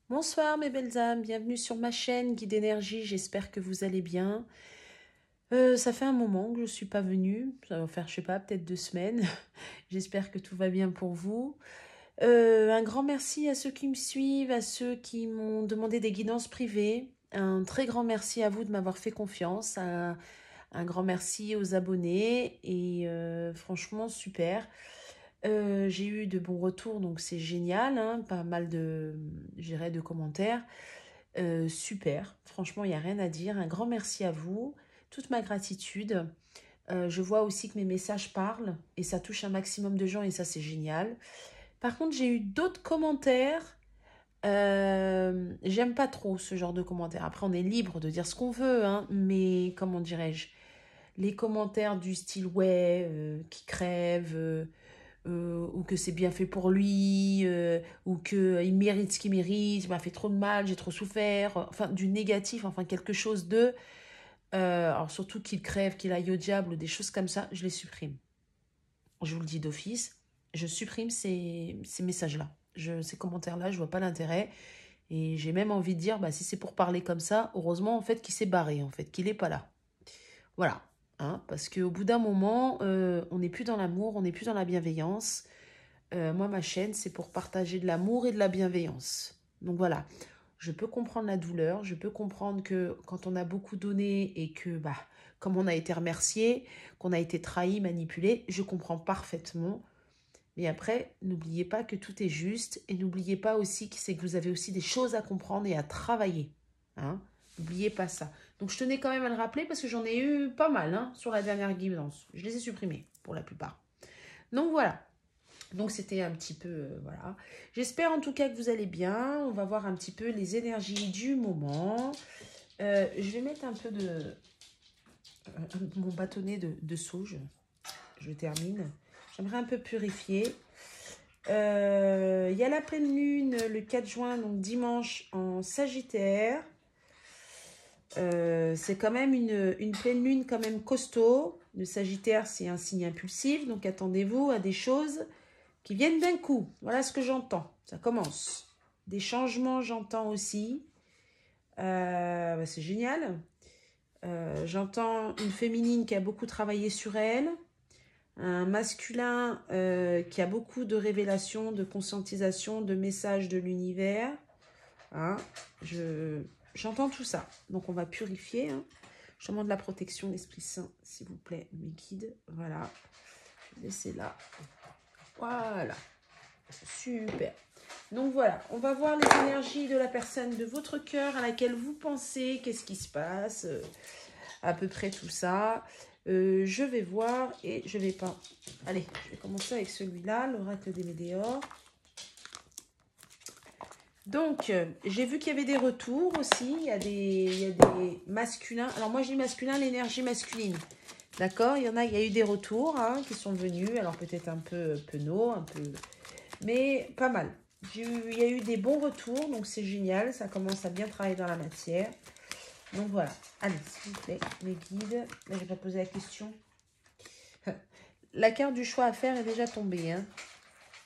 Bonsoir mes belles âmes, bienvenue sur ma chaîne Guide Énergie, j'espère que vous allez bien. Ça fait un moment que je ne suis pas venue, ça va faire je sais pas, peut-être 2 semaines. J'espère que tout va bien pour vous. Un grand merci à ceux qui me suivent, à ceux qui m'ont demandé des guidances privées. Un très grand merci à vous de m'avoir fait confiance. Un grand merci aux abonnés et franchement super. J'ai eu de bons retours, donc c'est génial, hein, pas mal je dirais, de commentaires. Super, franchement, il n'y a rien à dire. Un grand merci à vous, toute ma gratitude. Je vois aussi que mes messages parlent et ça touche un maximum de gens et ça, c'est génial. Par contre, j'ai eu d'autres commentaires. J'aime pas trop ce genre de commentaires. Après, on est libre de dire ce qu'on veut, hein, mais comment dirais-je? Les commentaires du style ouais, qui crève, ou que c'est bien fait pour lui, ou qu'il mérite ce qu'il mérite, il m'a fait trop de mal, j'ai trop souffert, enfin du négatif, enfin quelque chose de... alors surtout qu'il crève, qu'il aille au diable, ou des choses comme ça, je les supprime. Je vous le dis d'office, je supprime ces messages-là. Ces commentaires-là, je vois pas l'intérêt. Et j'ai même envie de dire, bah, si c'est pour parler comme ça, heureusement en fait qu'il s'est barré, en fait, qu'il est pas là. Voilà. Hein, parce qu'au bout d'un moment, on n'est plus dans l'amour, on n'est plus dans la bienveillance. Moi, ma chaîne, c'est pour partager de l'amour et de la bienveillance. Donc voilà, je peux comprendre la douleur, je peux comprendre que quand on a beaucoup donné et que, bah, comme on a été remercié, qu'on a été trahi, manipulé, je comprends parfaitement. Mais après, n'oubliez pas que tout est juste et n'oubliez pas aussi que c'est que vous avez aussi des choses à comprendre et à travailler. Hein. N'oubliez pas ça. Donc je tenais quand même à le rappeler parce que j'en ai eu pas mal, hein, sur la dernière guidance. Je les ai supprimés pour la plupart. Donc voilà. Donc c'était un petit peu, voilà. J'espère en tout cas que vous allez bien. On va voir un petit peu les énergies du moment. Je vais mettre un peu mon bâtonnet de sauge. Je termine. J'aimerais un peu purifier. Il y a la pleine lune le 4 juin, donc dimanche en Sagittaire. C'est quand même une pleine lune quand même costaud. Le Sagittaire, c'est un signe impulsif, donc attendez-vous à des choses qui viennent d'un coup. Voilà ce que j'entends. Ça commence. Des changements, j'entends aussi. Bah, c'est génial. J'entends une féminine qui a beaucoup travaillé sur elle. Un masculin qui a beaucoup de révélations, de conscientisation, de messages de l'univers. Hein, j'entends tout ça. Donc on va purifier. Hein. Je demande la protection, l'Esprit Saint, s'il vous plaît, mes guides. Voilà. Je vais laisser là. Voilà. Super. Donc voilà, on va voir les énergies de la personne de votre cœur à laquelle vous pensez, qu'est-ce qui se passe, à peu près tout ça. Je vais voir et je vais pas... Allez, je vais commencer avec celui-là, l'oracle des Médéors. Donc, j'ai vu qu'il y avait des retours aussi, il y a des masculins. Alors moi, je dis masculin, l'énergie masculine. D'accord, il y a eu des retours hein, qui sont venus, alors peut-être un peu penauds, un peu... Mais pas mal. Il y a eu des bons retours, donc c'est génial. Ça commence à bien travailler dans la matière. Donc voilà. Allez, s'il vous plaît, mes guides. Là, je vais pas poser la question. La carte du choix à faire est déjà tombée. Hein.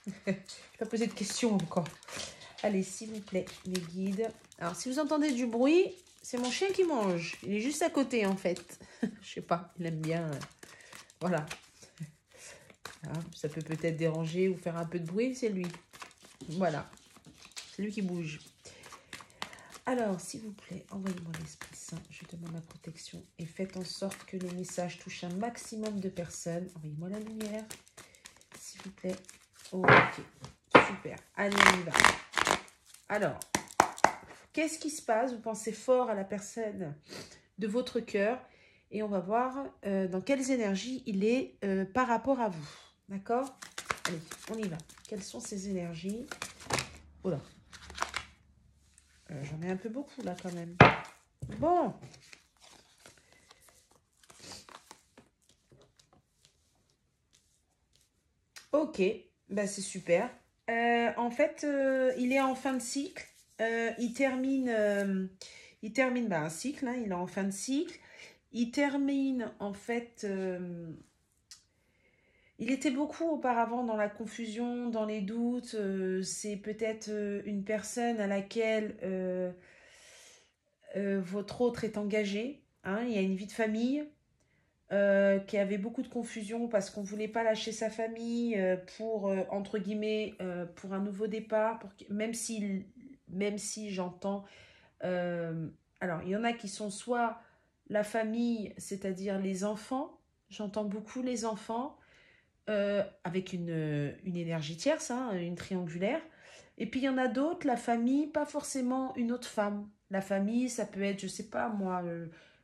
Je vais pas poser de questions encore. Allez, s'il vous plaît, mes guides. Alors, si vous entendez du bruit, c'est mon chien qui mange. Il est juste à côté, en fait. Je sais pas, il aime bien. Voilà. Ah, ça peut peut-être déranger ou faire un peu de bruit, c'est lui. Voilà. C'est lui qui bouge. Alors, s'il vous plaît, envoyez-moi l'Esprit Saint. Je demande la protection et faites en sorte que les messages touchent un maximum de personnes. Envoyez-moi la lumière, s'il vous plaît. Ok, super. Allez, on y va. Alors, qu'est-ce qui se passe? Vous pensez fort à la personne de votre cœur et on va voir dans quelles énergies il est par rapport à vous. D'accord? Allez, on y va. Quelles sont ces énergies? Oh là. J'en ai un peu beaucoup là quand même. Bon. Ok, bah c'est super. En fait, il est en fin de cycle. Il termine bah, un cycle, hein, il est en fin de cycle. Il termine en fait, Il était beaucoup auparavant dans la confusion, dans les doutes. C'est peut-être une personne à laquelle votre autre est engagé. Hein, il y a une vie de famille qui avait beaucoup de confusion parce qu'on ne voulait pas lâcher sa famille pour, entre guillemets, pour un nouveau départ. Même si j'entends... euh, alors, il y en a qui sont soit la famille, c'est-à-dire les enfants. J'entends beaucoup les enfants avec une énergie tierce, hein, une triangulaire. Et puis il y en a d'autres, la famille, pas forcément une autre femme. La famille, ça peut être, je sais pas moi,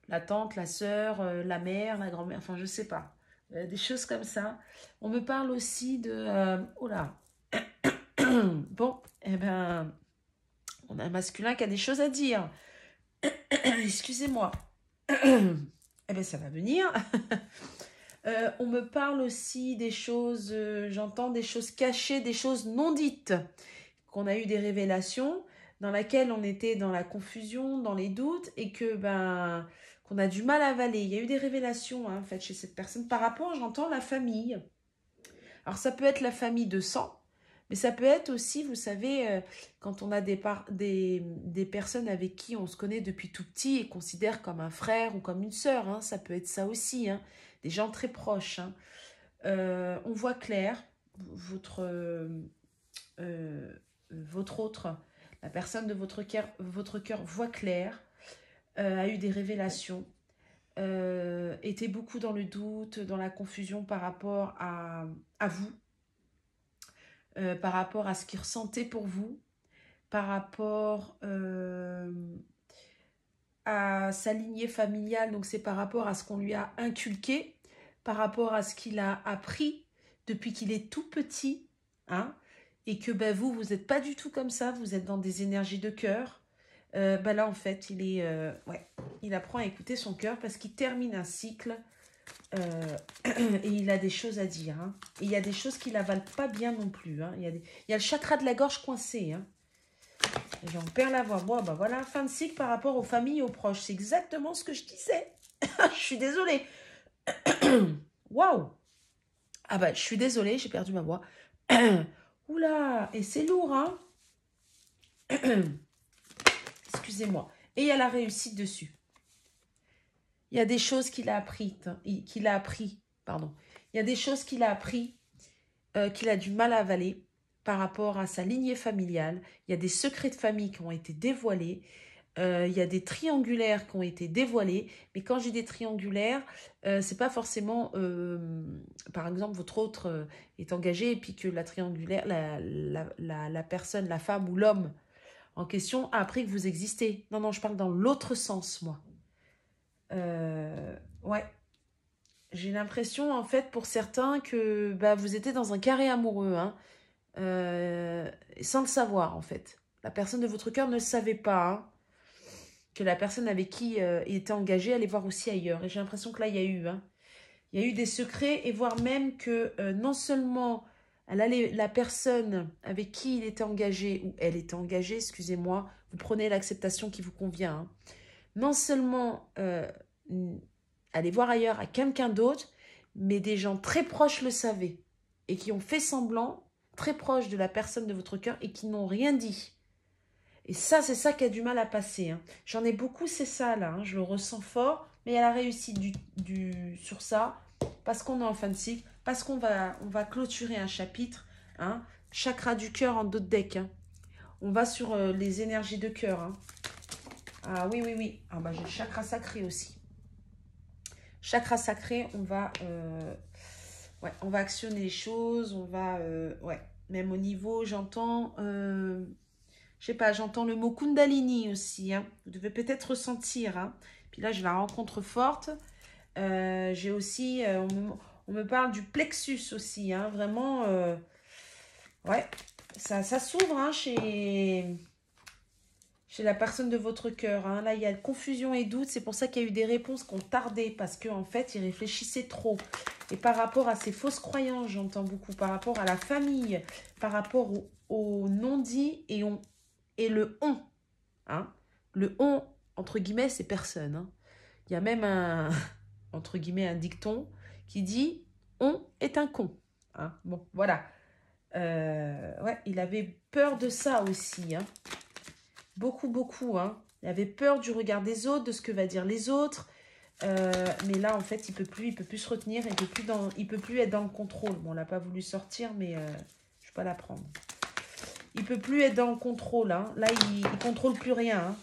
la tante, la sœur, la mère, la grand-mère, enfin je sais pas. Des choses comme ça. On me parle aussi de... oh là. Bon, eh ben, on a un masculin qui a des choses à dire. Excusez-moi. Eh ben ça va venir. On me parle aussi des choses, j'entends des choses cachées, des choses non dites, qu'on a eu des révélations dans laquelle on était dans la confusion, dans les doutes et que qu'on a du mal à avaler. Il y a eu des révélations en fait chez cette personne par rapport, j'entends la famille. Alors ça peut être la famille de sang, mais ça peut être aussi, vous savez, quand on a des personnes avec qui on se connaît depuis tout petit et considère comme un frère ou comme une sœur, hein, ça peut être ça aussi, hein, des gens très proches. Hein. On voit clair, votre, votre autre, la personne de votre cœur voit clair, a eu des révélations, était beaucoup dans le doute, dans la confusion par rapport à vous, par rapport à ce qu'il ressentait pour vous, par rapport à sa lignée familiale, donc c'est par rapport à ce qu'on lui a inculqué, par rapport à ce qu'il a appris depuis qu'il est tout petit, hein, et que vous n'êtes pas du tout comme ça, vous êtes dans des énergies de cœur. Là, en fait, il apprend à écouter son cœur parce qu'il termine un cycle et il a des choses à dire. Hein. Et il y a des choses qu'il n'avale pas bien non plus. Hein. Il y a le chakra de la gorge coincé. Hein. J'en perds la voix. Bon, voilà, fin de cycle par rapport aux familles et aux proches. C'est exactement ce que je disais. Je suis désolée. Waouh. Je suis désolée, j'ai perdu ma voix. Oula, et c'est lourd, hein. Excusez-moi. Et il y a la réussite dessus. Il y a des choses qu'il a appris, pardon. Il y a des choses qu'il a appris, qu'il a du mal à avaler par rapport à sa lignée familiale. Il y a des secrets de famille qui ont été dévoilés. Il y a des triangulaires qui ont été dévoilés. Mais quand j'ai des triangulaires, c'est pas forcément, par exemple, votre autre est engagé et puis que la triangulaire, la personne, la femme ou l'homme en question a appris que vous existez. Non, je parle dans l'autre sens, moi. Ouais. J'ai l'impression, en fait, pour certains, que vous étiez dans un carré amoureux, hein, sans le savoir, en fait. La personne de votre cœur ne le savait pas, hein, que la personne avec qui il était engagé allait voir aussi ailleurs. Et j'ai l'impression que là, il y a eu des secrets, et voire même que non seulement la personne avec qui il était engagé, ou elle était engagée, excusez-moi, vous prenez l'acceptation qui vous convient, hein, non seulement aller voir ailleurs à quelqu'un d'autre, mais des gens très proches le savaient et qui ont fait semblant, très proches de la personne de votre cœur et qui n'ont rien dit. Et ça, c'est ça qui a du mal à passer. Hein. J'en ai beaucoup, c'est ça là, hein. Je le ressens fort, mais il y a la réussite sur ça, parce qu'on est en fin de cycle, parce qu'on va clôturer un chapitre, hein. Chakra du cœur en d'autres decks. Hein. On va sur les énergies de cœur. Hein. Ah oui, oui, oui. Ah j'ai le chakra sacré aussi. Chakra sacré, on va actionner les choses, on va, même au niveau, j'entends, je sais pas, j'entends le mot Kundalini aussi, hein. Vous devez peut-être ressentir, hein. Puis là, j'ai la rencontre forte. J'ai aussi, on me parle du plexus aussi, hein. Vraiment, ça s'ouvre, hein, chez la personne de votre cœur. Hein. Là, il y a confusion et doute. C'est pour ça qu'il y a eu des réponses qui ont tardé. Parce qu'en fait, il réfléchissait trop. Et par rapport à ces fausses croyances, j'entends beaucoup. Par rapport à la famille. Par rapport au non-dit et le on. Hein. Le on, entre guillemets, c'est personne. Hein. Il y a même entre guillemets, un dicton qui dit « on est un con ». Hein. Bon, voilà. Ouais, il avait peur de ça aussi. Hein. Beaucoup, beaucoup. Hein. Il avait peur du regard des autres, de ce que va dire les autres. Mais là, en fait, il peut plus se retenir. Il peut plus être dans le contrôle. Bon, on l'a pas voulu sortir, mais je vais pas la prendre. Il peut plus être dans le contrôle. Hein. Là, il contrôle plus rien. Hein.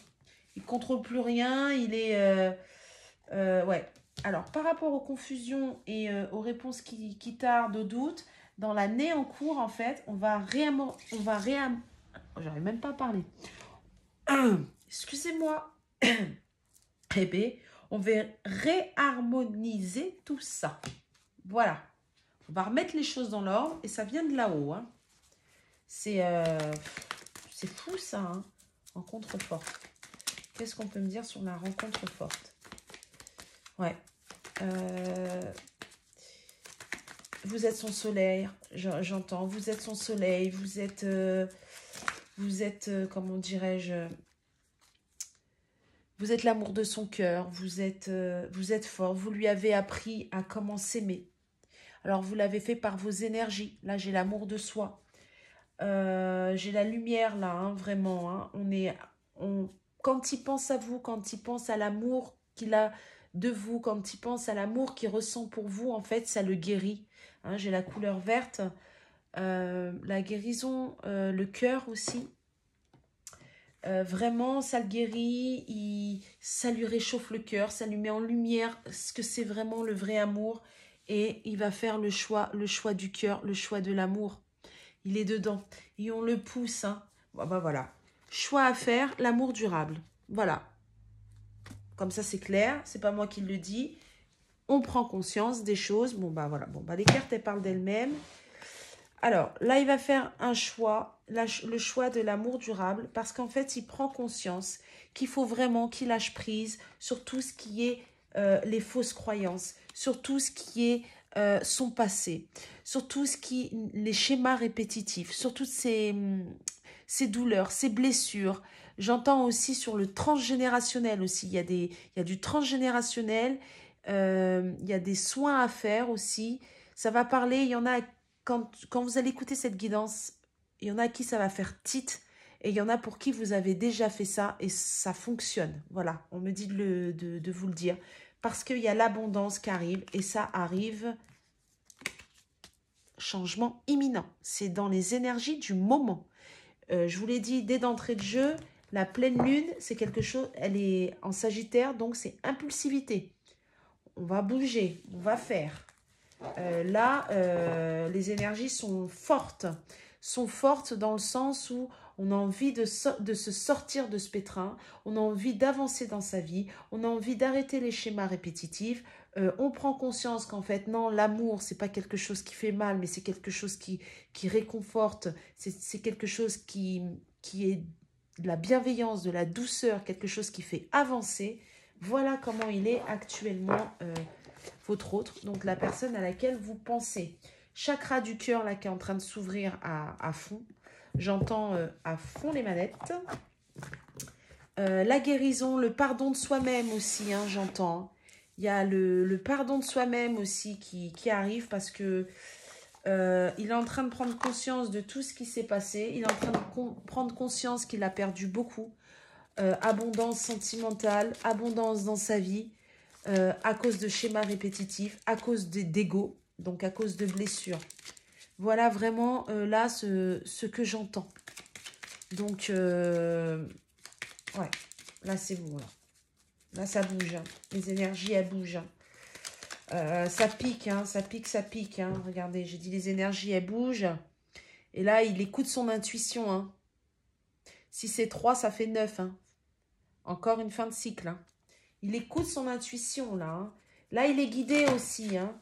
Il contrôle plus rien. Il est... ouais. Alors, par rapport aux confusions et aux réponses qui tardent, aux doutes, dans l'année en cours, en fait, j'arrive même pas à parler. Excusez-moi. Eh bien, on va réharmoniser tout ça. Voilà. On va remettre les choses dans l'ordre et ça vient de là-haut. Hein. C'est fou ça, hein. Rencontre forte. Qu'est-ce qu'on peut me dire sur la rencontre forte? Ouais. Vous êtes son soleil, j'entends. Vous êtes son soleil. Vous êtes comment dirais-je? Vous êtes l'amour de son cœur. Vous êtes fort. Vous lui avez appris à comment s'aimer. Alors, vous l'avez fait par vos énergies. Là, j'ai l'amour de soi. J'ai la lumière, là, hein, vraiment. Hein. Quand il pense à vous, quand il pense à l'amour qu'il a de vous, quand il pense à l'amour qu'il ressent pour vous, en fait, ça le guérit. Hein, j'ai la couleur verte. La guérison, le cœur aussi. Vraiment, ça le guérit, ça lui réchauffe le cœur, ça lui met en lumière ce que c'est vraiment le vrai amour. Et il va faire le choix du cœur, le choix de l'amour. Il est dedans. Et on le pousse. Hein. Bon, bah voilà. Choix à faire, l'amour durable. Voilà. Comme ça, c'est clair. C'est pas moi qui le dis. On prend conscience des choses. Bon, bah voilà. Bon, bah les cartes, elles parlent d'elles-mêmes. Alors, là, il va faire un choix, le choix de l'amour durable, parce qu'en fait, il prend conscience qu'il faut vraiment qu'il lâche prise sur tout ce qui est les fausses croyances, sur tout ce qui est son passé, sur tout ce qui les schémas répétitifs, sur toutes ces douleurs, ces blessures. J'entends aussi sur le transgénérationnel aussi. Il y a du transgénérationnel, il y a des soins à faire aussi. Ça va parler, il y en a... Quand vous allez écouter cette guidance, il y en a à qui ça va faire titre et il y en a pour qui vous avez déjà fait ça et ça fonctionne. Voilà, on me dit de vous le dire. Parce qu'il y a l'abondance qui arrive et ça arrive, changement imminent. C'est dans les énergies du moment. Je vous l'ai dit dès d'entrée de jeu, la pleine lune, c'est quelque chose, elle est en Sagittaire, donc c'est impulsivité. On va bouger, on va faire. Là, les énergies sont fortes dans le sens où on a envie de se sortir de ce pétrin, on a envie d'avancer dans sa vie, on a envie d'arrêter les schémas répétitifs, on prend conscience qu'en fait, non, l'amour, c'est pas quelque chose qui fait mal, mais c'est quelque chose qui réconforte, c'est quelque chose qui est de la bienveillance, de la douceur, quelque chose qui fait avancer. Voilà comment il est actuellement votre autre, donc la personne à laquelle vous pensez. Chakra du cœur là qui est en train de s'ouvrir à fond. J'entends à fond les manettes. La guérison, le pardon de soi-même aussi, hein, j'entends. Il y a le pardon de soi-même aussi qui arrive parce que il est en train de prendre conscience de tout ce qui s'est passé. Il est en train de prendre conscience qu'il a perdu beaucoup. Abondance sentimentale, abondance dans sa vie. À cause de schémas répétitifs, à cause d'ego, donc à cause de blessures. Voilà vraiment là ce que j'entends. Donc, ouais, là c'est bon. Là ça bouge. Hein. Les énergies, elles bougent. Hein. Ça pique, hein, ça pique. Hein. Regardez, j'ai dit les énergies, elles bougent. Et là, il écoute son intuition. Hein. Si c'est 3, ça fait 9. Hein. Encore une fin de cycle. Hein. Il écoute son intuition, là. Hein. Là, il est guidé aussi. Hein.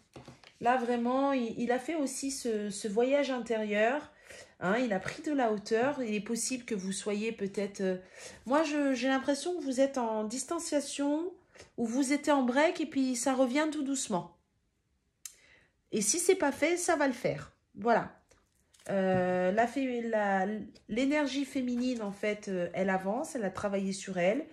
Là, vraiment, il a fait aussi ce voyage intérieur. Hein. Il a pris de la hauteur. Il est possible que vous soyez peut-être... Moi, j'ai l'impression que vous êtes en distanciation ou vous êtes en break et puis ça revient tout doucement. Et si c'est pas fait, ça va le faire. Voilà. L'énergie féminine, en fait, elle avance. Elle a travaillé sur elle.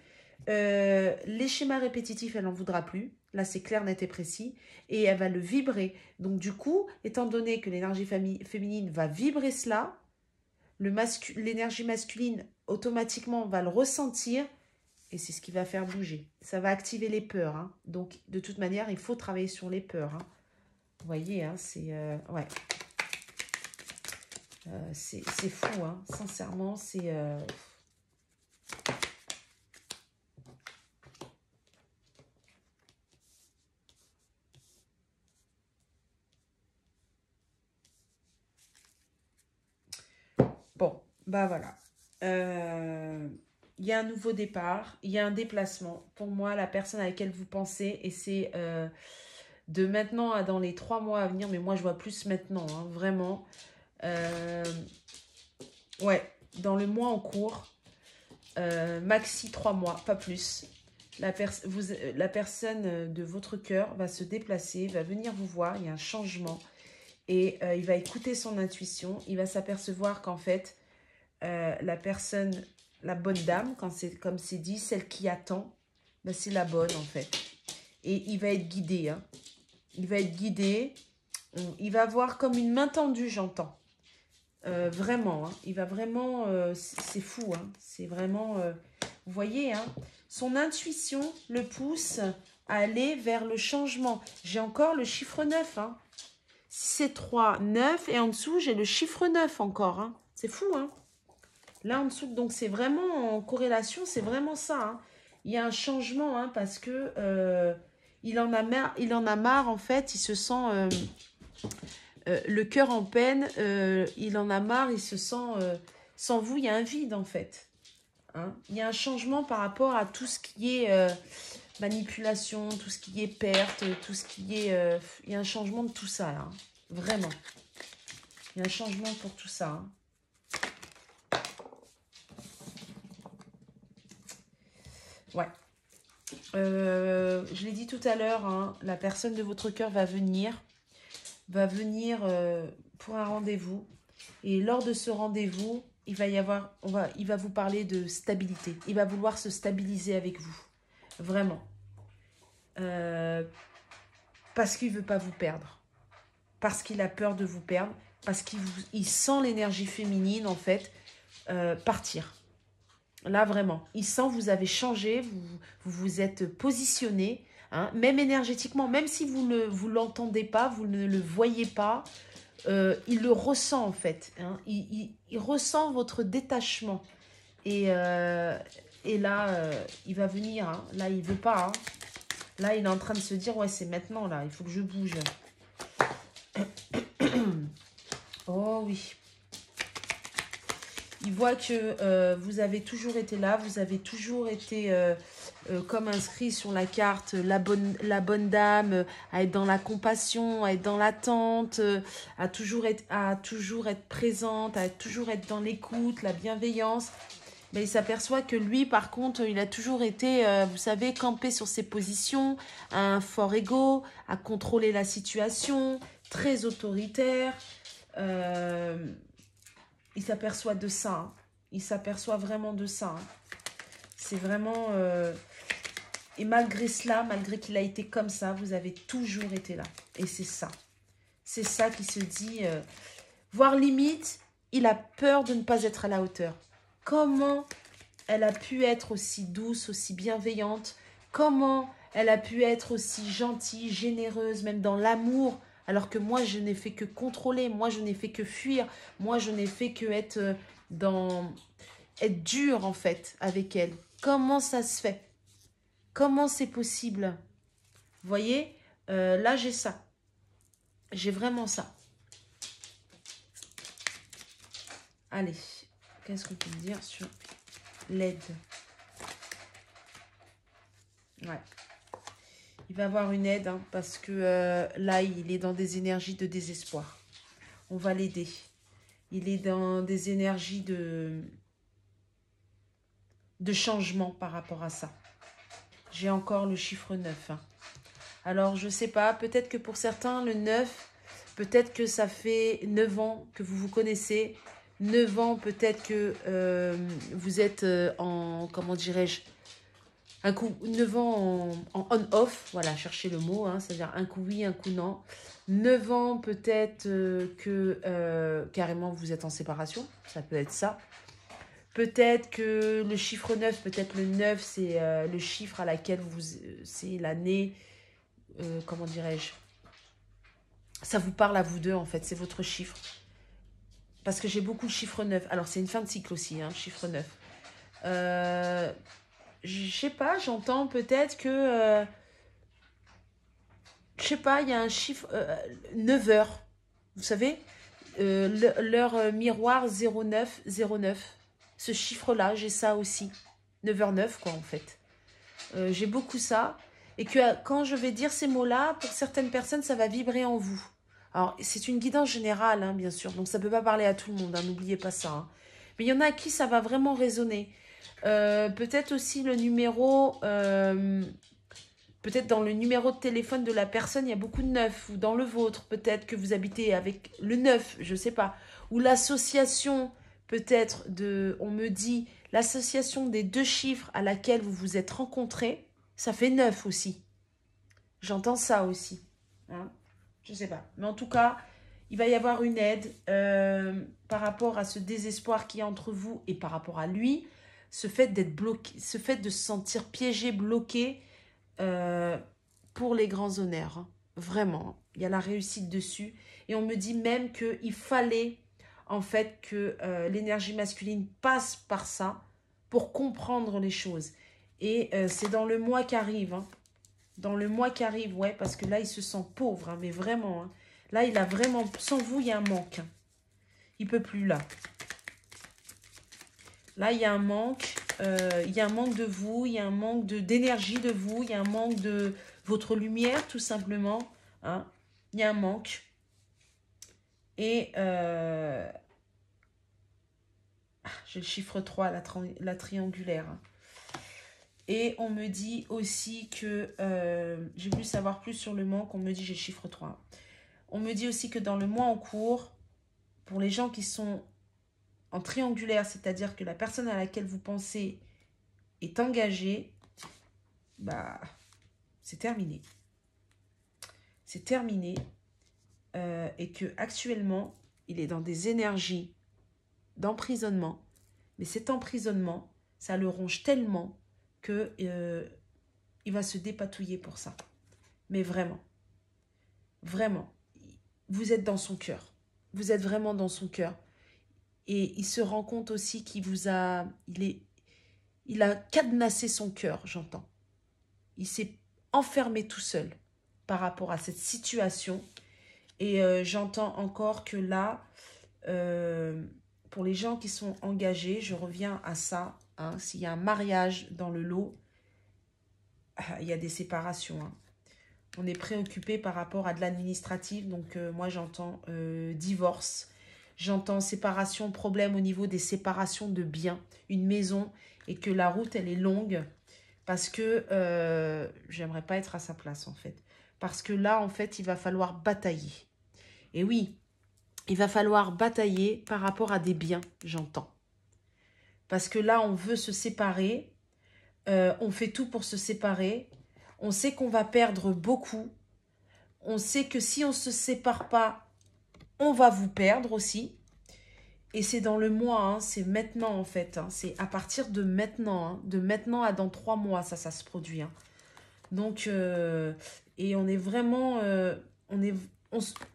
Les schémas répétitifs, elle n'en voudra plus. Là, c'est clair, net et précis. Et elle va le vibrer. Donc, du coup, étant donné que l'énergie féminine va vibrer cela, l'énergie masculine, automatiquement, va le ressentir. Et c'est ce qui va faire bouger. Ça va activer les peurs. Hein. Donc, de toute manière, il faut travailler sur les peurs. Hein. Vous voyez, hein, c'est... ouais. C'est fou, hein. Sincèrement, c'est... Bon, bah voilà. Il y a un nouveau départ, il y a un déplacement. Pour moi, la personne à laquelle vous pensez, et c'est de maintenant à dans les 3 mois à venir, mais moi je vois plus maintenant, hein, vraiment. Ouais, dans le mois en cours, maxi 3 mois, pas plus. La personne de votre cœur va se déplacer, va venir vous voir, il y a un changement. Et il va écouter son intuition, il va s'apercevoir qu'en fait, la personne, la bonne dame, comme c'est dit, celle qui attend, ben c'est la bonne en fait. Et il va être guidé. Hein. Il va être guidé. Il va avoir comme une main tendue, j'entends. Vraiment. Hein. Il va vraiment... c'est fou. Hein. C'est vraiment... vous voyez, hein, son intuition le pousse à aller vers le changement. J'ai encore le chiffre 9. Hein. C'est 3, 9. Et en dessous, j'ai le chiffre 9 encore. Hein. C'est fou, hein. Là en dessous, donc c'est vraiment en corrélation, c'est vraiment ça. Hein. Il y a un changement hein, parce que il en a marre en fait, il se sent le cœur en peine, il en a marre, il se sent sans vous, il y a un vide en fait. Hein. Il y a un changement par rapport à tout ce qui est manipulation, tout ce qui est perte, tout ce qui est... il y a un changement de tout ça là, hein. Vraiment. Il y a un changement pour tout ça. Hein. Ouais. Je l'ai dit tout à l'heure, hein, la personne de votre cœur va venir pour un rendez-vous. Et lors de ce rendez-vous, il va vous parler de stabilité. Il va vouloir se stabiliser avec vous. Vraiment. Parce qu'il ne veut pas vous perdre. Parce qu'il a peur de vous perdre. Parce qu'il sent l'énergie féminine, en fait, partir. Là, vraiment. Il sent que vous avez changé, vous êtes positionné, hein, même énergétiquement, même si vous ne l'entendez pas, vous ne le voyez pas, il le ressent en fait. Hein, il ressent votre détachement. Et là, il va venir. Hein, là, il ne veut pas. Hein. Là, il est en train de se dire, ouais, c'est maintenant, là, il faut que je bouge. Oh oui. Il voit que vous avez toujours été là, vous avez toujours été comme inscrit sur la carte, la bonne dame, à être dans la compassion, à être dans l'attente, à toujours être présente, à toujours être dans l'écoute, la bienveillance. Mais il s'aperçoit que lui, par contre, il a toujours été, vous savez, campé sur ses positions, un fort ego, à contrôler la situation, très autoritaire. Il s'aperçoit de ça. Hein. Il s'aperçoit vraiment de ça. Hein. C'est vraiment... Et malgré cela, malgré qu'il a été comme ça, vous avez toujours été là. Et c'est ça. C'est ça qui se dit... voire limite, il a peur de ne pas être à la hauteur. Comment elle a pu être aussi douce, aussi bienveillante? Comment elle a pu être aussi gentille, généreuse, même dans l'amour? Alors que moi, je n'ai fait que contrôler. Moi, je n'ai fait que fuir. Moi, je n'ai fait que être être dure, en fait, avec elle. Comment ça se fait? Comment c'est possible? Vous voyez, là, j'ai ça. J'ai vraiment ça. Allez, qu'est-ce qu'on peut dire sur l'aide? Ouais. Il va avoir une aide hein, parce que là, il est dans des énergies de désespoir. On va l'aider. Il est dans des énergies de changement par rapport à ça. J'ai encore le chiffre 9. Hein. Alors, je ne sais pas, peut-être que pour certains, le 9, peut-être que ça fait 9 ans que vous vous connaissez. 9 ans, peut-être que vous êtes en, comment dirais-je, Un coup, 9 ans en on-off, voilà, cherchez le mot, hein, c'est-à-dire un coup oui, un coup non. 9 ans, peut-être que carrément vous êtes en séparation, ça peut être ça. Peut-être que le chiffre 9, peut-être le 9, c'est le chiffre à laquelle c'est l'année, comment dirais-je, ça vous parle à vous deux en fait, c'est votre chiffre. Parce que j'ai beaucoup de chiffre 9. Alors c'est une fin de cycle aussi, hein, chiffre 9. Je sais pas, j'entends peut-être que, je sais pas, il y a un chiffre, 9 heures, vous savez, l'heure miroir 0909. Ce chiffre-là, j'ai ça aussi. 9h09, quoi, en fait. J'ai beaucoup ça. Et que quand je vais dire ces mots-là, pour certaines personnes, ça va vibrer en vous. Alors, c'est une guidance générale, hein, bien sûr. Donc, ça ne peut pas parler à tout le monde. Hein, n'oubliez pas ça. Hein. Mais il y en a à qui ça va vraiment résonner. Peut-être aussi le numéro... peut-être dans le numéro de téléphone de la personne, il y a beaucoup de 9. Ou dans le vôtre, peut-être que vous habitez avec le 9, je ne sais pas. Ou l'association, peut-être, on me dit, l'association des deux chiffres à laquelle vous vous êtes rencontrés, ça fait 9 aussi. J'entends ça aussi. Hein, je ne sais pas. Mais en tout cas, il va y avoir une aide par rapport à ce désespoir qui est entre vous et par rapport à lui. Ce fait d'être bloqué, ce fait de se sentir piégé, bloqué, pour les grands honneurs. Hein. Vraiment. Il y a la réussite dessus. Et on me dit même qu'il fallait en fait que l'énergie masculine passe par ça pour comprendre les choses. Et c'est dans le mois qui arrive. Hein. Dans le mois qui arrive, ouais, parce que là, il se sent pauvre, hein, mais vraiment. Hein. Là, il a vraiment... Sans vous, il y a un manque. Hein. Il ne peut plus, là. Là, il y a un manque. Il y a un manque de vous. Il y a un manque d'énergie de vous. Il y a un manque de votre lumière, tout simplement. Hein. Il y a un manque. Et j'ai le chiffre 3, la triangulaire. Hein. Et on me dit aussi que... j'ai voulu savoir plus sur le manque. On me dit j'ai le chiffre 3. On me dit aussi que dans le mois en cours, pour les gens qui sont en triangulaire, c'est-à-dire que la personne à laquelle vous pensez est engagée, bah, c'est terminé. C'est terminé. Et que actuellement, il est dans des énergies d'emprisonnement. Mais cet emprisonnement, ça le ronge tellement que il va se dépatouiller pour ça. Mais vraiment, vraiment, vous êtes dans son cœur. Vous êtes vraiment dans son cœur. Et il se rend compte aussi qu'il vous a... Il a cadenassé son cœur, j'entends. Il s'est enfermé tout seul par rapport à cette situation. Et j'entends encore que là, pour les gens qui sont engagés, je reviens à ça. Hein, s'il y a un mariage dans le lot, il y a des séparations. Hein. On est préoccupé par rapport à de l'administratif. Donc, moi, j'entends divorce. J'entends séparation, problème au niveau des séparations de biens. Une maison et que la route, elle est longue. Parce que j'aimerais pas être à sa place, en fait. Parce que là, en fait, il va falloir batailler. Et oui, il va falloir batailler par rapport à des biens, j'entends. Parce que là, on veut se séparer. On fait tout pour se séparer. On sait qu'on va perdre beaucoup. On sait que si on ne se sépare pas, on va vous perdre aussi. Et c'est dans le mois, hein, c'est maintenant en fait. Hein, c'est à partir de maintenant. Hein, de maintenant à dans 3 mois, ça se produit. Hein. Donc, et on est vraiment...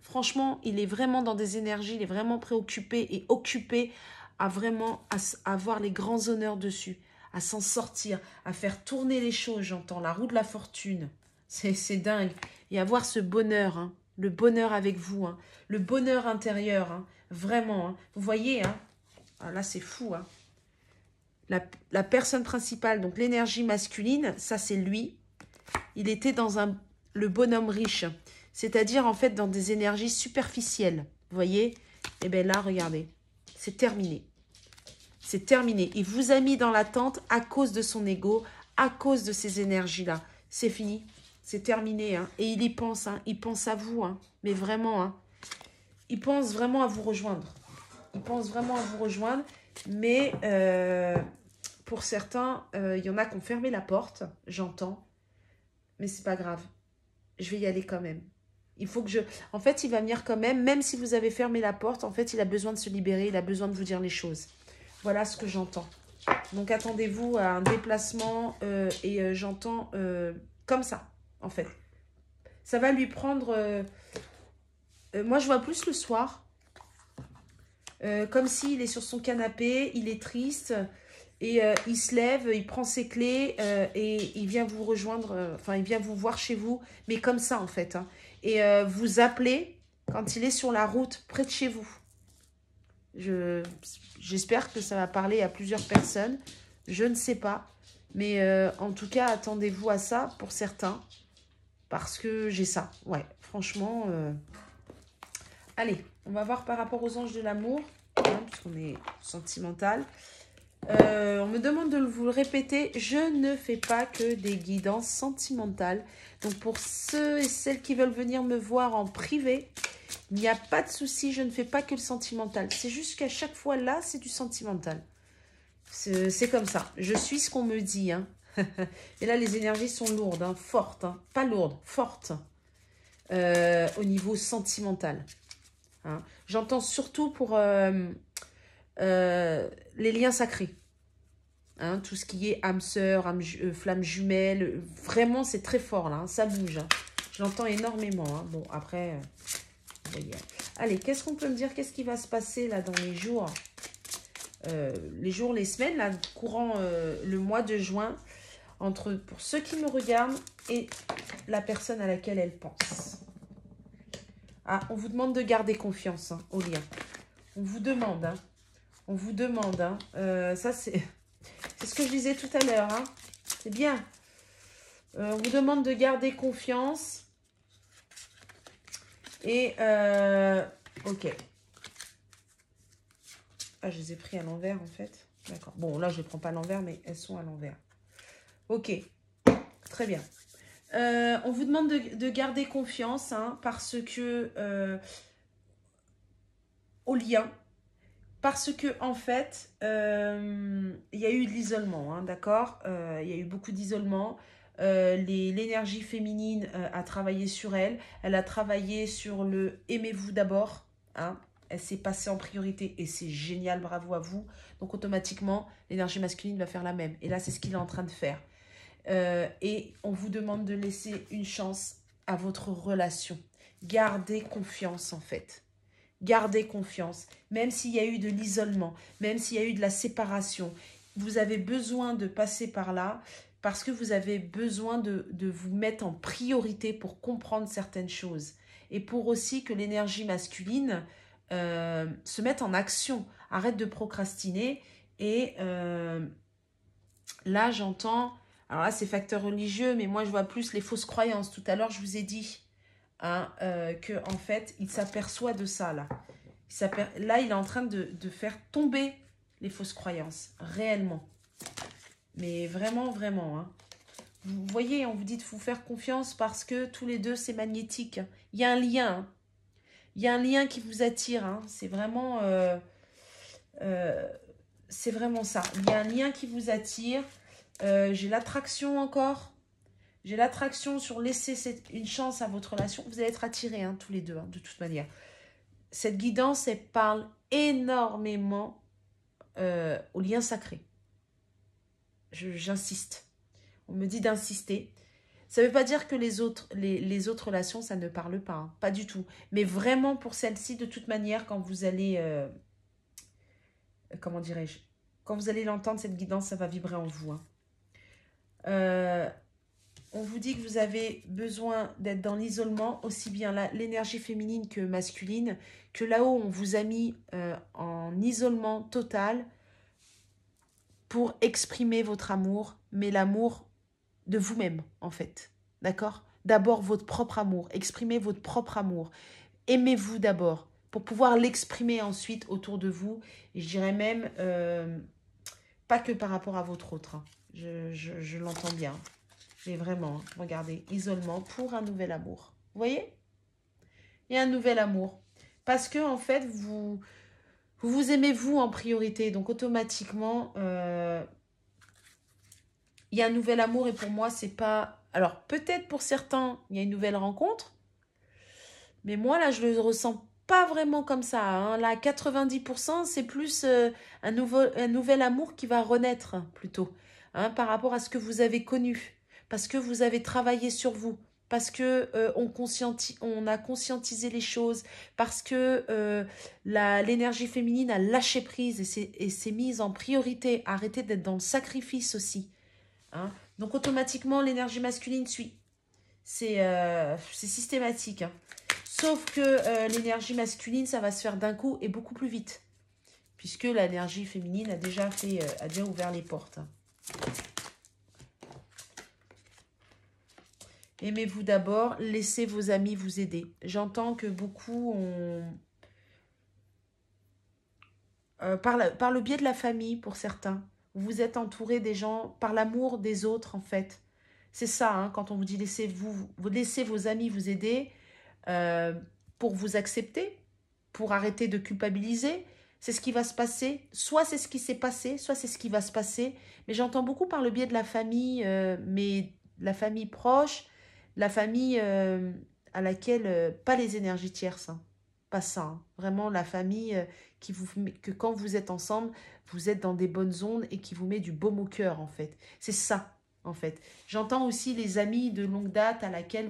franchement, il est vraiment dans des énergies, il est vraiment préoccupé et occupé à vraiment avoir les grands honneurs dessus, à s'en sortir, à faire tourner les choses, j'entends, la roue de la fortune. C'est dingue. Et avoir ce bonheur, hein, le bonheur avec vous, hein, le bonheur intérieur, hein, vraiment. Hein. Vous voyez, hein, ah, là c'est fou. Hein. La personne principale, donc l'énergie masculine, ça c'est lui. Il était dans le bonhomme riche. C'est-à-dire, en fait, dans des énergies superficielles. Vous voyez? Et bien là, regardez. C'est terminé. C'est terminé. Il vous a mis dans l'attente à cause de son ego, à cause de ces énergies-là. C'est fini. C'est terminé. Hein. Et il y pense. Hein. Il pense à vous. Hein. Mais vraiment. Hein. Il pense vraiment à vous rejoindre. Il pense vraiment à vous rejoindre. Mais pour certains, il y en a qui ont fermé la porte, j'entends. Mais c'est pas grave. Je vais y aller quand même. Il faut que je... En fait, il va venir quand même si vous avez fermé la porte. En fait, il a besoin de se libérer, il a besoin de vous dire les choses. Voilà ce que j'entends. Donc, attendez-vous à un déplacement et j'entends comme ça, en fait. Ça va lui prendre... moi, je vois plus le soir. Comme s'il est sur son canapé, il est triste et il se lève, il prend ses clés et il vient vous rejoindre, enfin, il vient vous voir chez vous, mais comme ça, en fait. Hein. Et vous appelez quand il est sur la route près de chez vous. J'espère que ça va parler à plusieurs personnes. Je ne sais pas. Mais en tout cas, attendez-vous à ça pour certains. Parce que j'ai ça. Ouais, franchement. Allez, on va voir par rapport aux anges de l'amour. Hein, puisqu'on est sentimental. On me demande de vous le répéter. Je ne fais pas que des guidances sentimentales. Donc, pour ceux et celles qui veulent venir me voir en privé, il n'y a pas de souci. Je ne fais pas que le sentimental. C'est juste qu'à chaque fois, là, c'est du sentimental. C'est comme ça. Je suis ce qu'on me dit. Hein. Et là, les énergies sont lourdes, hein, fortes. Hein. Pas lourdes, fortes. Au niveau sentimental. Hein. J'entends surtout pour les liens sacrés. Hein, tout ce qui est âme sœur, flamme jumelle, vraiment c'est très fort là, hein, ça bouge. Hein. Je l'entends énormément. Hein. Bon, après, vous voyez. Allez, qu'est-ce qu'on peut me dire? Qu'est-ce qui va se passer là dans les jours, les semaines, là, courant le mois de juin, pour ceux qui me regardent et la personne à laquelle elle pense. Ah, on vous demande de garder confiance hein, au lien. On vous demande, hein. On vous demande, hein. Ça c'est ce que je disais tout à l'heure, hein. C'est bien. On vous demande de garder confiance. Et, ok. Ah, je les ai pris à l'envers, en fait. D'accord. Bon, là, je ne les prends pas à l'envers, mais elles sont à l'envers. Ok. Très bien. On vous demande de garder confiance, hein, parce que... au lien. Parce que, en fait, il y a eu de l'isolement, hein, d'accord? Il y a eu beaucoup d'isolement. L'énergie féminine a travaillé sur elle. Elle a travaillé sur le « aimez-vous d'abord hein ». Elle s'est passée en priorité et c'est génial, bravo à vous. Donc, automatiquement, l'énergie masculine va faire la même. Et là, c'est ce qu'il est en train de faire. Et on vous demande de laisser une chance à votre relation. Gardez confiance, en fait. Gardez confiance, même s'il y a eu de l'isolement, même s'il y a eu de la séparation. Vous avez besoin de passer par là parce que vous avez besoin de vous mettre en priorité pour comprendre certaines choses. Et pour aussi que l'énergie masculine se mette en action. Arrête de procrastiner. Et là, j'entends... Alors là, c'est facteur religieux, mais moi, je vois plus les fausses croyances. Tout à l'heure, je vous ai dit... Hein, que en fait, il s'aperçoit de ça, là. Là, il est en train de faire tomber les fausses croyances, réellement. Mais vraiment, vraiment. Hein. Vous voyez, on vous dit de vous faire confiance parce que tous les deux, c'est magnétique. Il y a un lien. Hein. Il y a un lien qui vous attire. Hein. C'est vraiment ça. Il y a un lien qui vous attire. J'ai l'attraction encore. J'ai l'attraction sur laisser une chance à votre relation. Vous allez être attirés, hein, tous les deux, hein, de toute manière. Cette guidance, elle parle énormément au lien sacré. J'insiste. On me dit d'insister. Ça ne veut pas dire que les autres relations, ça ne parle pas. Hein, pas du tout. Mais vraiment pour celle-ci, de toute manière, quand vous allez... comment dirais-je? Quand vous allez l'entendre, cette guidance, ça va vibrer en vous. Hein. On vous dit que vous avez besoin d'être dans l'isolement, aussi bien l'énergie féminine que masculine, que là-haut, on vous a mis en isolement total pour exprimer votre amour, mais l'amour de vous-même, en fait. D'accord? D'abord, votre propre amour. Exprimez votre propre amour. Aimez-vous d'abord pour pouvoir l'exprimer ensuite autour de vous. Et je dirais même, pas que par rapport à votre autre. Hein. Je l'entends bien. Mais vraiment, regardez, isolement pour un nouvel amour. Vous voyez? Il y a un nouvel amour. Parce que, en fait, vous aimez vous en priorité. Donc, automatiquement, il y a un nouvel amour et pour moi, c'est pas... Alors, peut-être pour certains, il y a une nouvelle rencontre, mais moi, là, je le ressens pas vraiment comme ça. Hein. Là, 90%, c'est plus un nouvel amour qui va renaître, plutôt, hein, par rapport à ce que vous avez connu, parce que vous avez travaillé sur vous, parce que on a conscientisé les choses, parce que l'énergie féminine a lâché prise et s'est mise en priorité, arrêtez d'être dans le sacrifice aussi. Hein. Donc, automatiquement, l'énergie masculine suit. C'est systématique. Hein. Sauf que l'énergie masculine, ça va se faire d'un coup et beaucoup plus vite. Puisque l'énergie féminine a déjà ouvert les portes. Aimez-vous d'abord, laissez vos amis vous aider. J'entends que beaucoup ont... par le biais de la famille, pour certains, vous êtes entouré des gens par l'amour des autres, en fait. C'est ça, hein, quand on vous dit laissez vos amis vous aider, pour vous accepter, pour arrêter de culpabiliser. C'est ce qui va se passer. Soit c'est ce qui s'est passé, soit c'est ce qui va se passer. Mais j'entends beaucoup par le biais de la famille, mais la famille proche, la famille à laquelle, pas les énergies tierces, hein, pas ça. Hein. Vraiment la famille que quand vous êtes ensemble, vous êtes dans des bonnes ondes et qui vous met du baume au cœur, en fait. C'est ça, en fait. J'entends aussi les amis de longue date à laquelle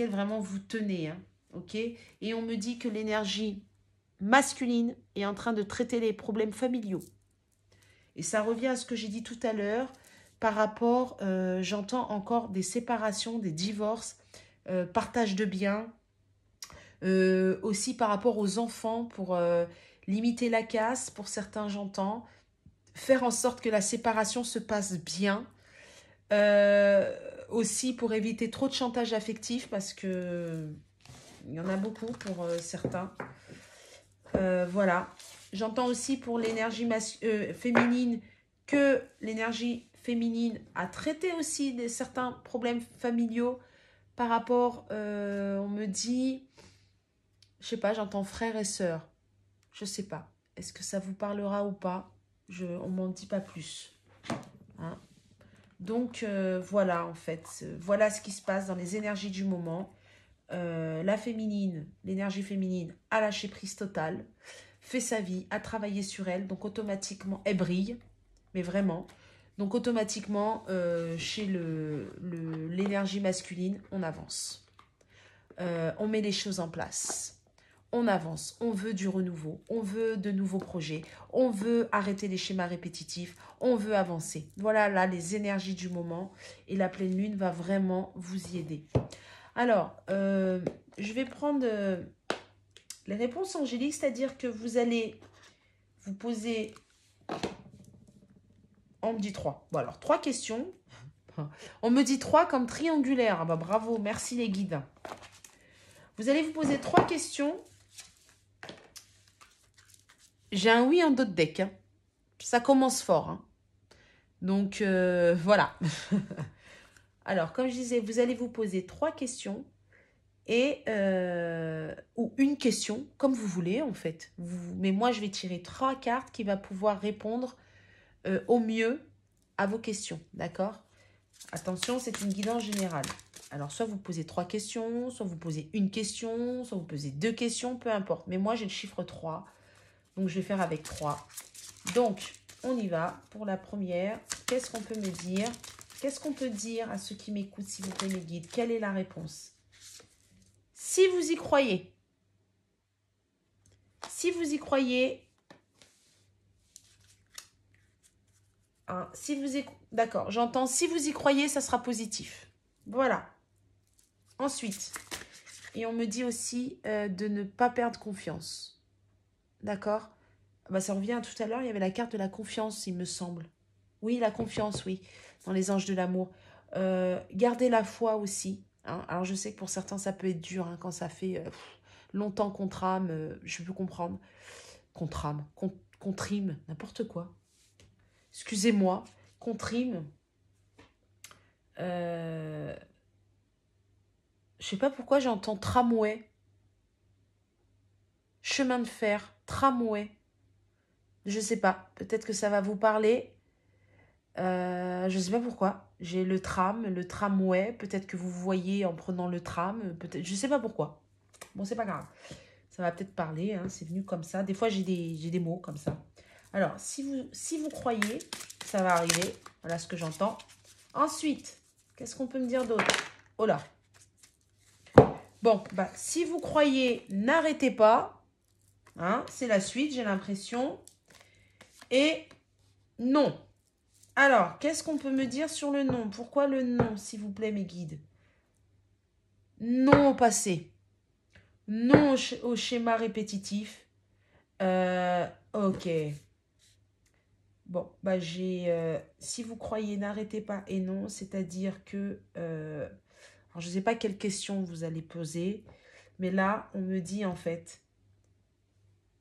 vraiment vous tenez. Hein, ok. Et on me dit que l'énergie masculine est en train de traiter les problèmes familiaux. Et ça revient à ce que j'ai dit tout à l'heure par rapport, j'entends encore des séparations, des divorces, partage de biens, aussi par rapport aux enfants pour limiter la casse, pour certains j'entends, faire en sorte que la séparation se passe bien, aussi pour éviter trop de chantage affectif parce que il y en a beaucoup pour certains. Voilà. J'entends aussi pour l'énergie féminine que l'énergie féminine a traité aussi certains problèmes familiaux par rapport, on me dit, je sais pas, j'entends frères et sœurs. Je sais pas. Est-ce que ça vous parlera ou pas? On m'en dit pas plus. Hein. Donc, voilà, en fait. Voilà ce qui se passe dans les énergies du moment. L'énergie féminine a lâché prise totale, fait sa vie, a travaillé sur elle, donc automatiquement, elle brille, mais vraiment. Donc automatiquement, chez l'énergie masculine, on avance. On met les choses en place. On avance, on veut du renouveau, on veut de nouveaux projets, on veut arrêter les schémas répétitifs, on veut avancer. Voilà là les énergies du moment et la pleine lune va vraiment vous y aider. Alors, je vais prendre les réponses angéliques, c'est-à-dire que vous allez vous poser, on me dit 3. Bon alors, 3 questions. On me dit 3 comme triangulaire. Ah bah bravo, merci les guides. Vous allez vous poser 3 questions. J'ai un oui en dos de deck. Hein. Ça commence fort. Hein. Donc, voilà. Alors, comme je disais, vous allez vous poser 3 questions. Et, ou une question, comme vous voulez en fait. Mais moi, je vais tirer 3 cartes qui va pouvoir répondre au mieux à vos questions. D'accord? Attention, c'est une guidance générale. Alors, soit vous posez 3 questions, soit vous posez une question, soit vous posez 2 questions, peu importe. Mais moi, j'ai le chiffre 3. Donc, je vais faire avec 3. Donc, on y va pour la première. Qu'est-ce qu'on peut me dire? Qu'est-ce qu'on peut dire à ceux qui m'écoutent, s'il vous plaît, mes guides? Quelle est la réponse? Si vous y croyez, hein, d'accord, j'entends, si vous y croyez, ça sera positif. Voilà. Ensuite, et on me dit aussi de ne pas perdre confiance. D'accord? Bah, ça revient à tout à l'heure, il y avait la carte de la confiance, il me semble. Oui, la confiance, oui, dans les anges de l'amour. Gardez la foi aussi. Hein. Alors, je sais que pour certains, ça peut être dur hein, quand ça fait longtemps qu'on trame. Je peux comprendre. Qu'on trame, qu'on trime, n'importe quoi. Excusez-moi, qu'on trime. Je sais pas pourquoi j'entends tramway. Chemin de fer, tramway. Je sais pas, peut-être que ça va vous parler. Je ne sais pas pourquoi. J'ai le tramway. Peut-être que vous voyez en prenant le tram. Peut-être, je ne sais pas pourquoi. Bon, c'est pas grave. Ça va peut-être parler. Hein, c'est venu comme ça. Des fois, j'ai des mots comme ça. Alors, si vous croyez, ça va arriver. Voilà ce que j'entends. Ensuite, qu'est-ce qu'on peut me dire d'autre? Oh là. Bon, bah, si vous croyez, n'arrêtez pas. Hein, c'est la suite, j'ai l'impression. Et non. Alors, qu'est-ce qu'on peut me dire sur le non? Pourquoi le non, s'il vous plaît, mes guides? Non au passé. Non au schéma répétitif. Ok. Bon, bah si vous croyez, n'arrêtez pas et non, c'est-à-dire que... alors, je ne sais pas quelle question vous allez poser, mais là, on me dit en fait,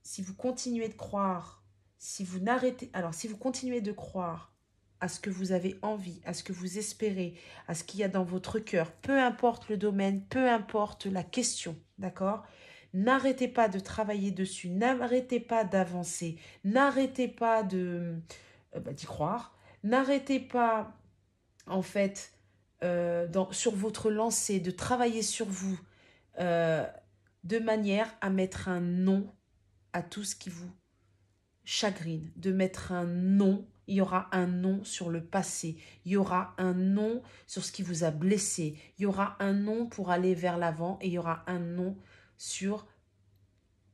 si vous continuez de croire, si vous n'arrêtez... Alors, si vous continuez de croire à ce que vous avez envie, à ce que vous espérez, à ce qu'il y a dans votre cœur, peu importe le domaine, peu importe la question, d'accord? N'arrêtez pas de travailler dessus, n'arrêtez pas d'avancer, n'arrêtez pas d'y croire, n'arrêtez pas, en fait, sur votre lancée, de travailler sur vous, euh, de manière à mettre un non à tout ce qui vous chagrine, de mettre un non. Il y aura un non sur le passé. Il y aura un non sur ce qui vous a blessé. Il y aura un non pour aller vers l'avant. Et il y aura un non sur,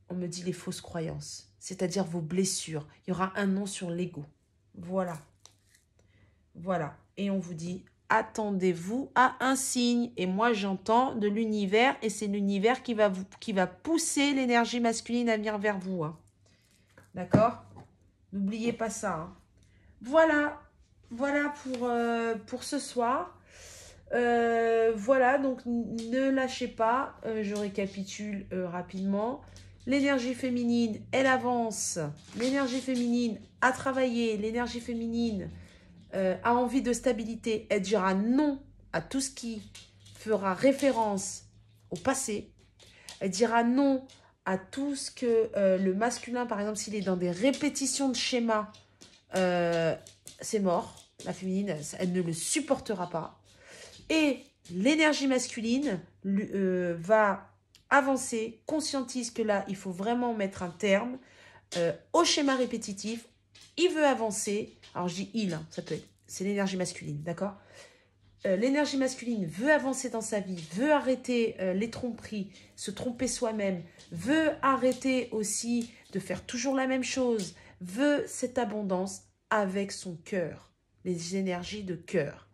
on me dit, les fausses croyances. C'est-à-dire vos blessures. Il y aura un non sur l'ego. Voilà. Voilà. Et on vous dit, attendez-vous à un signe. Et moi, j'entends de l'univers. Et c'est l'univers qui va pousser l'énergie masculine à venir vers vous. Hein. D'accord? N'oubliez pas ça. Hein. Voilà, voilà pour ce soir. Voilà, donc ne lâchez pas. Je récapitule rapidement. L'énergie féminine, elle avance. L'énergie féminine a travaillé. L'énergie féminine a envie de stabilité. Elle dira non à tout ce qui fera référence au passé. Elle dira non à tout ce que le masculin, par exemple, s'il est dans des répétitions de schémas, c'est mort. La féminine, elle ne le supportera pas. Et l'énergie masculine va avancer, conscientise que là, il faut vraiment mettre un terme au schéma répétitif. Il veut avancer. Alors, je dis il, hein, ça peut être. C'est l'énergie masculine, d'accord? L'énergie masculine veut avancer dans sa vie, veut arrêter les tromperies, se tromper soi-même, veut arrêter aussi de faire toujours la même chose, veut cette abondance avec son cœur, les énergies de cœur.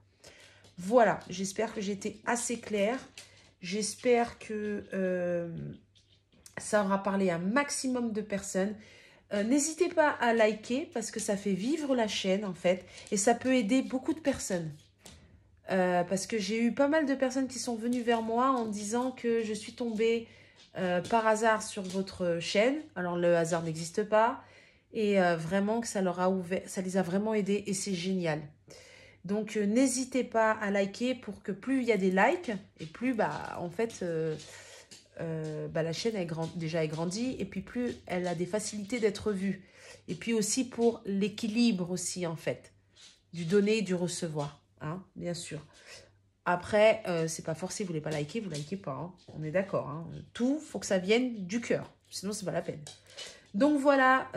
Voilà, j'espère que j'ai été assez claire. J'espère que ça aura parlé à un maximum de personnes. N'hésitez pas à liker parce que ça fait vivre la chaîne en fait et ça peut aider beaucoup de personnes. Parce que j'ai eu pas mal de personnes qui sont venues vers moi en disant que je suis tombée par hasard sur votre chaîne. Alors le hasard n'existe pas et vraiment que ça leur a ouvert, ça les a vraiment aidés et c'est génial. Donc n'hésitez pas à liker pour que plus il y a des likes et plus en fait la chaîne déjà est grandie et puis plus elle a des facilités d'être vue. Et puis aussi pour l'équilibre aussi en fait du donner et du recevoir. Hein, bien sûr. Après, c'est pas forcé, vous voulez pas liker, vous likez pas. Hein. On est d'accord. Hein. Tout, faut que ça vienne du cœur. Sinon, c'est pas la peine. Donc voilà,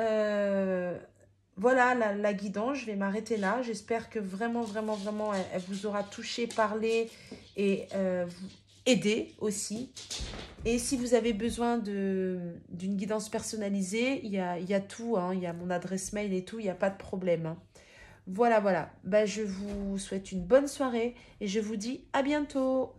voilà la guidance. Je vais m'arrêter là. J'espère que vraiment, vraiment, vraiment, elle vous aura touché, parlé et vous aidé aussi. Et si vous avez besoin d'une guidance personnalisée, il y a tout. Hein. Il y a mon adresse mail et tout. Il n'y a pas de problème. Hein. Voilà, voilà. Je vous souhaite une bonne soirée et je vous dis à bientôt.